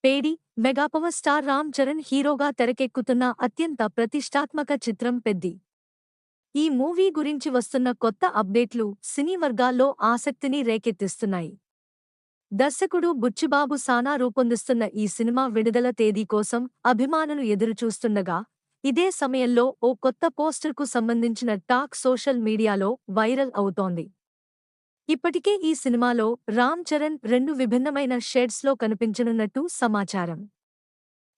పేడి mega power star Ram Charan హీరోగా తెరకెక్కుతున్న అత్యంత ప్రతిష్టాత్మక చిత్రం పెద్ది. ఈ మూవీ గురించి వస్తున్న కొత్త అప్డేట్లు సినీ వర్గాల్లో ఆసక్తిని రేకెత్తిస్తున్నాయి. దర్శకుడు బుచ్చిబాబు సానా రూపొందిస్తున్న ఈ సినిమా విడుదల తేదీ కోసం అభిమానులు ఎదురుచూస్తుండగా, ఇదే సమయంలో ఓ కొత్త పోస్టర్కు సంబంధించిన టాక్ సోషల్ మీడియాలో వైరల్ అవుతోంది. ఇప్పటికే ఈ సినిమాలో రామ్ చరణ్ రెండు విభిన్నమైన షేడ్స్లో కనిపించనున్నట్టు సమాచారం.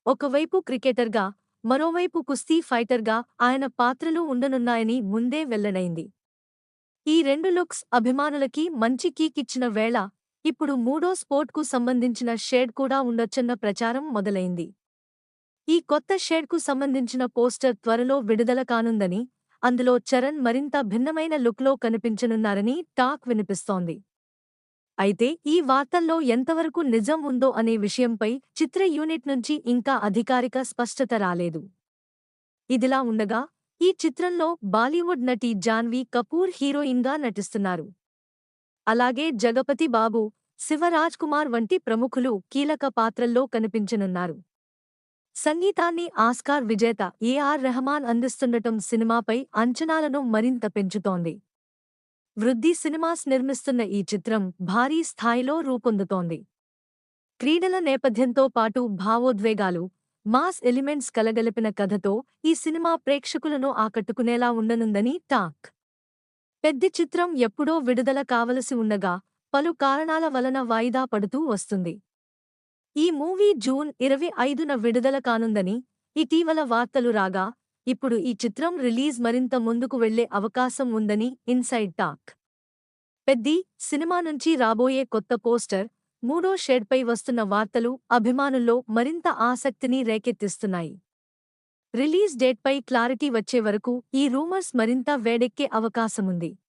ఒకవైపు క్రికెటర్గా, మరోవైపు కుస్తీ ఫైటర్గా ఆయన పాత్రలు ఉండనున్నాయని ముందే వెల్లడైంది. ఈ రెండు లుక్స్ అభిమానులకి మంచి కిక్ ఇచ్చిన వేళ, ఇప్పుడు మూడో స్పోర్ట్కు సంబంధించిన షేడ్ కూడా ఉండొచ్చన్న ప్రచారం మొదలైంది. ఈ కొత్త షేడ్కు సంబంధించిన పోస్టర్ త్వరలో విడుదల కానుందని, అందులో చరణ్ మరింత భిన్నమైన లుక్లో కనిపించనున్నారని టాక్ వినిపిస్తోంది. అయితే ఈ వార్తల్లో ఎంతవరకు నిజం ఉందో అనే విషయంపై చిత్ర యూనిట్ నుంచి ఇంకా అధికారిక స్పష్టత రాలేదు. ఇదిలా ఉండగా, ఈ చిత్రంలో బాలీవుడ్ నటి జాన్వీ కపూర్ హీరోయిన్గా నటిస్తున్నారు. అలాగే జగపతి బాబు, శివరాజ్కుమార్ వంటి ప్రముఖులు కీలక పాత్రల్లో కనిపించనున్నారు. సంగీతాన్ని ఆస్కార్ విజేత ఏఆర్ రెహమాన్ అందిస్తుండటం సినిమాపై అంచనాలను మరింత పెంచుతోంది. వృద్ధి సినిమాస్ నిర్మిస్తున్న ఈ చిత్రం భారీ స్థాయిలో రూపొందుతోంది. క్రీడల నేపథ్యంతో పాటు భావోద్వేగాలు, మాస్ ఎలిమెంట్స్ కలగలిపిన కథతో ఈ సినిమా ప్రేక్షకులను ఆకట్టుకునేలా ఉండనుందని టాక్. పెద్ది చిత్రం ఎప్పుడో విడుదల కావలసి ఉండగా, పలు కారణాల వలన వాయిదా పడుతూ వస్తుంది. ఈ మూవీ జూన్ 25న విడుదల కానుందని ఇటీవల వార్తలు రాగా, ఇప్పుడు ఈ చిత్రం రిలీజ్ మరింత ముందుకు వెళ్లే అవకాశం ఉందని ఇన్సైడ్ టాక్. పెద్ది సినిమా నుంచి రాబోయే కొత్త పోస్టర్, మూడో షేడ్పై వస్తున్న వార్తలు అభిమానుల్లో మరింత ఆసక్తిని రేకెత్తిస్తున్నాయి. రిలీజ్ డేట్పై క్లారిటీ వచ్చే వరకు ఈ రూమర్స్ మరింత వేడెక్కే అవకాశముంది.